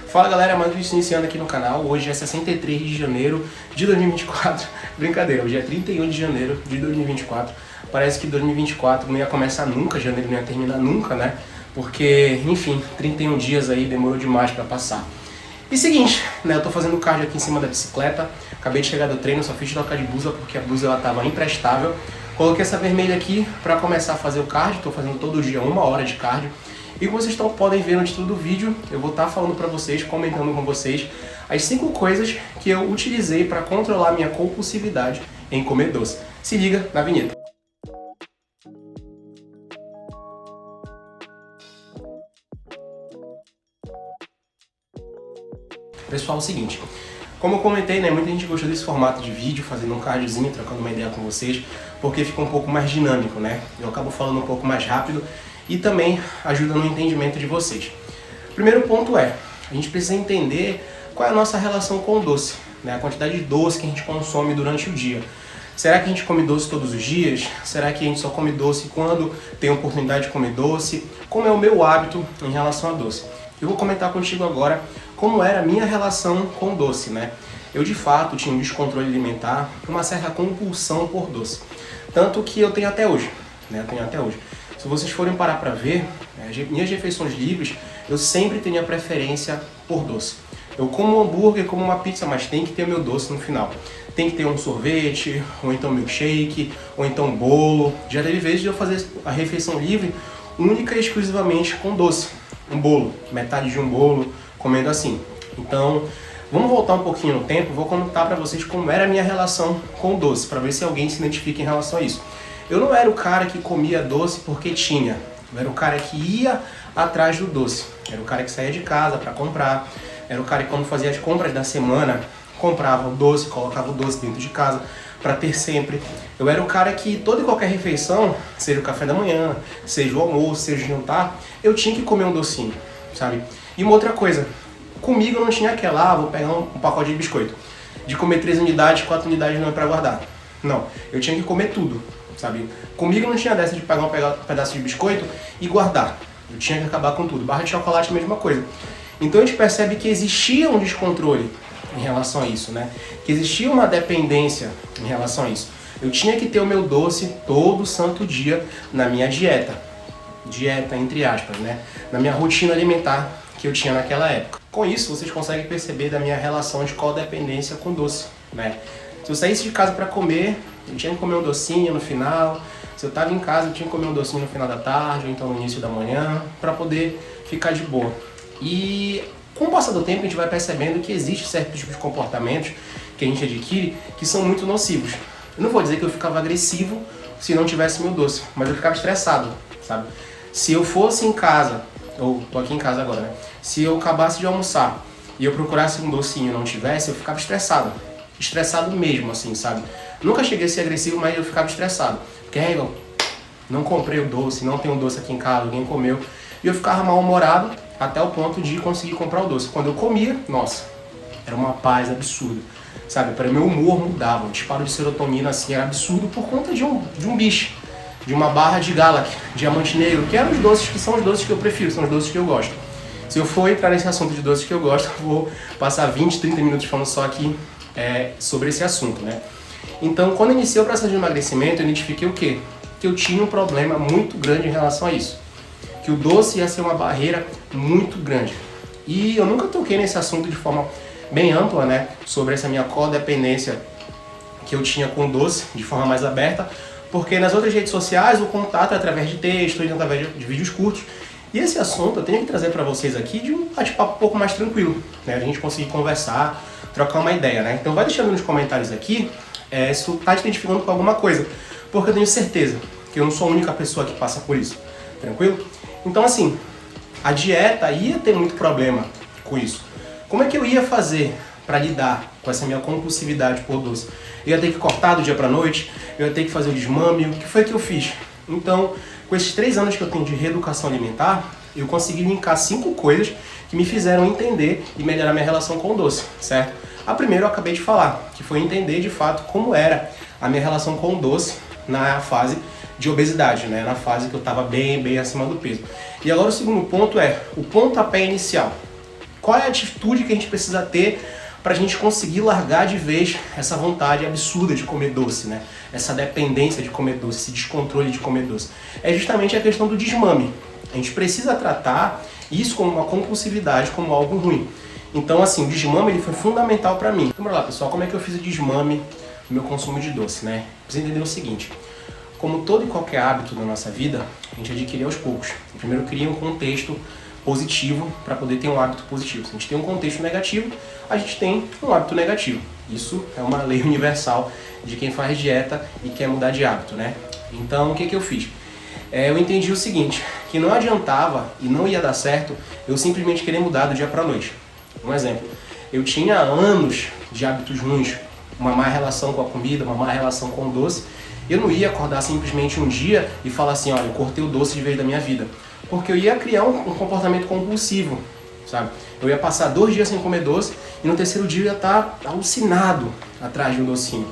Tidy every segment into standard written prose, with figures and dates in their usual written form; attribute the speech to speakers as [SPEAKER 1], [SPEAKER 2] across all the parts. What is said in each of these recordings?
[SPEAKER 1] Fala galera, mais um vídeo iniciando aqui no canal. Hoje é 63 de janeiro de 2024. Brincadeira, hoje é 31 de janeiro de 2024. Parece que 2024 não ia começar nunca, janeiro não ia terminar nunca, né? Porque, enfim, 31 dias aí demorou demais pra passar. E seguinte, né? Eu tô fazendo cardio aqui em cima da bicicleta. Acabei de chegar do treino, só fiz trocar de blusa porque a blusa ela tava imprestável. Coloquei essa vermelha aqui pra começar a fazer o cardio. Tô fazendo todo dia 1 hora de cardio. E como vocês podem ver no título do vídeo, eu vou estar falando pra vocês, comentando com vocês, as 5 coisas que eu utilizei para controlar minha compulsividade em comer doce. Se liga na vinheta. Pessoal, é o seguinte, como eu comentei, né, muita gente gostou desse formato de vídeo, fazendo um cardiozinho, trocando uma ideia com vocês, porque fica um pouco mais dinâmico, né? Eu acabo falando um pouco mais rápido e também ajuda no entendimento de vocês. Primeiro ponto é, a gente precisa entender qual é a nossa relação com o doce, né? A quantidade de doce que a gente consome durante o dia. Será que a gente come doce todos os dias? Será que a gente só come doce quando tem oportunidade de comer doce? Como é o meu hábito em relação a doce? Eu vou comentar contigo agora como era a minha relação com o doce, né? Eu de fato tinha um descontrole alimentar, uma certa compulsão por doce. Tanto que eu tenho até hoje, né? Se vocês forem parar para ver, minhas refeições livres, eu sempre tenho a preferência por doce. Eu como um hambúrguer, como uma pizza, mas tem que ter o meu doce no final. Tem que ter um sorvete, ou então milkshake, ou então bolo. Já teve vezes de eu fazer a refeição livre única e exclusivamente com doce. Um bolo, metade de um bolo, comendo assim. Então, vamos voltar um pouquinho no tempo, vou contar para vocês como era a minha relação com o doce, para ver se alguém se identifica em relação a isso. Eu não era o cara que comia doce porque tinha, eu era o cara que ia atrás do doce, era o cara que saía de casa para comprar, era o cara que quando fazia as compras da semana, comprava o doce, colocava o doce dentro de casa para ter sempre. Eu era o cara que toda e qualquer refeição, seja o café da manhã, seja o almoço, seja o jantar, eu tinha que comer um docinho, sabe? E uma outra coisa, comigo não tinha aquela, vou pegar um pacote de biscoito, de comer 3 unidades, 4 unidades não é para guardar. Não, eu tinha que comer tudo. Sabe? Comigo não tinha dessa de pegar um pedaço de biscoito e guardar. Eu tinha que acabar com tudo. Barra de chocolate, a mesma coisa. Então a gente percebe que existia um descontrole em relação a isso, né? Que existia uma dependência em relação a isso. Eu tinha que ter o meu doce todo santo dia na minha dieta. Dieta, entre aspas, né? Na minha rotina alimentar que eu tinha naquela época. Com isso, vocês conseguem perceber da minha relação de codependência com doce, né? Se eu saísse de casa para comer, eu tinha que comer um docinho no final. Se eu estava em casa, eu tinha que comer um docinho no final da tarde, ou então no início da manhã, para poder ficar de boa. E com o passar do tempo, a gente vai percebendo que existe certo tipo de comportamentos que a gente adquire que são muito nocivos. Eu não vou dizer que eu ficava agressivo se não tivesse meu doce, mas eu ficava estressado, sabe? Se eu fosse em casa, ou tô aqui em casa agora, né? Se eu acabasse de almoçar e eu procurasse um docinho e não tivesse, eu ficava estressado. Estressado mesmo, assim, sabe? Nunca cheguei a ser agressivo, mas eu ficava estressado. Porque, não comprei o doce, não tem um doce aqui em casa, alguém comeu. E eu ficava mal-humorado até o ponto de conseguir comprar o doce. Quando eu comia, nossa, era uma paz absurda, sabe? Para meu humor mudava, o disparo de serotonina, assim, era absurdo por conta de um bicho, de uma barra de Galac, diamante negro, que eram os doces que são os doces que eu prefiro, são os doces que eu gosto. Se eu for entrar nesse assunto de doces que eu gosto, eu vou passar 20, 30 minutos falando só aqui sobre esse assunto, né? Então, quando eu iniciei o processo de emagrecimento, eu identifiquei o quê? Que eu tinha um problema muito grande em relação a isso. Que o doce ia ser uma barreira muito grande. E eu nunca toquei nesse assunto de forma bem ampla, né? Sobre essa minha codependência que eu tinha com o doce, de forma mais aberta, porque nas outras redes sociais o contato é através de texto, através de vídeos curtos. E esse assunto eu tenho que trazer para vocês aqui de um bate-papo um pouco mais tranquilo, né? A gente conseguir conversar, trocar uma ideia, né? Então vai deixando nos comentários aqui se tu tá te identificando com alguma coisa, porque eu tenho certeza que eu não sou a única pessoa que passa por isso, tranquilo? Então assim, a dieta ia ter muito problema com isso. Como é que eu ia fazer para lidar com essa minha compulsividade por doce? Eu ia ter que cortar do dia pra noite, eu ia ter que fazer o desmame, o que foi que eu fiz? Então, com esses 3 anos que eu tenho de reeducação alimentar, eu consegui linkar 5 coisas que me fizeram entender e melhorar minha relação com o doce, certo? A primeira eu acabei de falar, que foi entender de fato como era a minha relação com o doce na fase de obesidade, né? Na fase que eu estava bem acima do peso. E agora o segundo ponto é o pontapé inicial. qual é a atitude que a gente precisa ter para a gente conseguir largar de vez essa vontade absurda de comer doce, né? Essa dependência de comer doce, esse descontrole de comer doce. É justamente a questão do desmame. A gente precisa tratar isso como uma compulsividade, como algo ruim. Então, assim, o desmame ele foi fundamental para mim. Vamos lá, pessoal, como é que eu fiz o desmame do meu consumo de doce, né? Precisa entender o seguinte: como todo e qualquer hábito da nossa vida, a gente adquire aos poucos. Primeiro cria um contexto positivo para poder ter um hábito positivo. Se a gente tem um contexto negativo, a gente tem um hábito negativo. Isso é uma lei universal de quem faz dieta e quer mudar de hábito, né? Então, o que eu fiz? Eu entendi o seguinte, que não adiantava e não ia dar certo eu simplesmente querer mudar do dia para a noite. Um exemplo, eu tinha anos de hábitos ruins, uma má relação com a comida, uma má relação com o doce. Eu não ia acordar simplesmente um dia e falar assim, olha, eu cortei o doce de vez da minha vida. Porque eu ia criar um comportamento compulsivo, sabe? Eu ia passar 2 dias sem comer doce e no terceiro dia eu ia estar alucinado atrás de um docinho.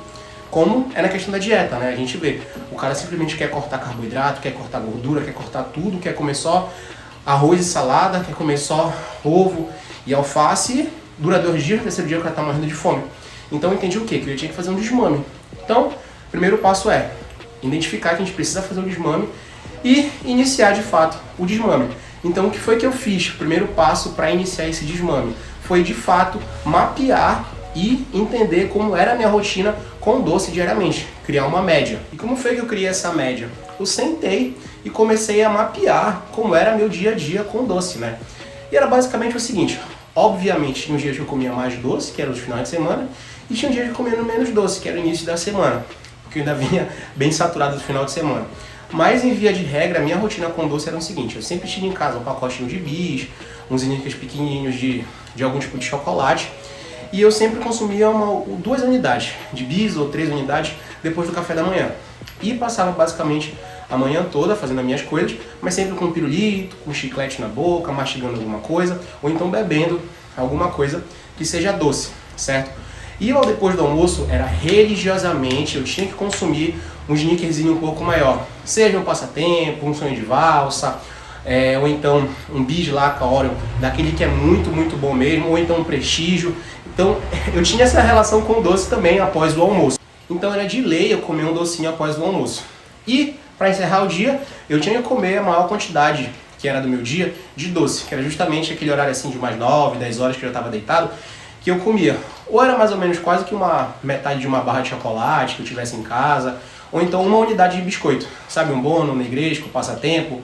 [SPEAKER 1] Como é na questão da dieta, né? A gente vê, o cara simplesmente quer cortar carboidrato, quer cortar gordura, quer cortar tudo, quer comer só arroz e salada, quer comer só ovo e alface, dura 2 dias, no terceiro dia o cara tá morrendo de fome. Então eu entendi o quê? Que eu tinha que fazer um desmame. Então, o primeiro passo é identificar que a gente precisa fazer um desmame e iniciar de fato o desmame. Então o que foi que eu fiz? O primeiro passo para iniciar esse desmame foi de fato mapear e entender como era a minha rotina com doce diariamente, criar uma média. E como foi que eu criei essa média? Eu sentei e comecei a mapear como era meu dia a dia com doce, né? E era basicamente o seguinte: obviamente tinha um dia que eu comia mais doce, que era os finais de semana, e tinha um dia que eu comia menos doce, que era o início da semana, porque eu ainda vinha bem saturado no final de semana. Mas em via de regra, a minha rotina com doce era o seguinte: eu sempre tinha em casa um pacotinho de bis, uns níqueis pequenininhos de algum tipo de chocolate, e eu sempre consumia 2 unidades de bis ou 3 unidades depois do café da manhã. E passava basicamente a manhã toda fazendo as minhas coisas, mas sempre com um pirulito, com um chiclete na boca, mastigando alguma coisa, ou então bebendo alguma coisa que seja doce, certo? E eu, depois do almoço, era religiosamente, eu tinha que consumir um sneakerzinho um pouco maior. Seja um passatempo, um sonho de valsa, ou então um bis Laca Oreo, daquele que é muito, muito bom mesmo, ou então um prestígio. Então, eu tinha essa relação com o doce também após o almoço. Então, era de lei eu comer um docinho após o almoço. E, para encerrar o dia, eu tinha que comer a maior quantidade, que era do meu dia, de doce, que era justamente aquele horário assim de umas 9, 10 horas que eu já estava deitado, que eu comia. Ou era mais ou menos quase que metade de uma barra de chocolate que eu tivesse em casa, ou então uma unidade de biscoito, sabe, um bono, um negresco, passatempo.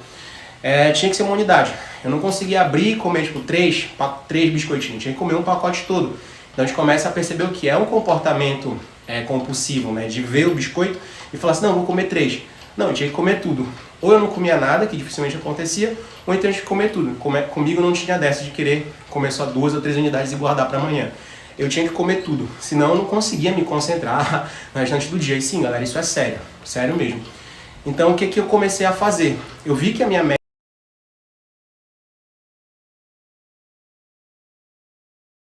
[SPEAKER 1] Tinha que ser uma unidade. Eu não conseguia abrir e comer tipo 3 biscoitinhos, tinha que comer um pacote todo. Então a gente começa a perceber o que é um comportamento compulsivo, né, de ver o biscoito e falar assim, não, vou comer 3. Não, eu tinha que comer tudo. Ou eu não comia nada, que dificilmente acontecia, ou então eu tinha que comer tudo. Comigo não tinha dessa de querer comer só 2 ou 3 unidades e guardar para amanhã. Eu tinha que comer tudo, senão eu não conseguia me concentrar no restante do dia. E sim, galera, isso é sério, sério mesmo. Então o que eu comecei a fazer? Eu vi que a minha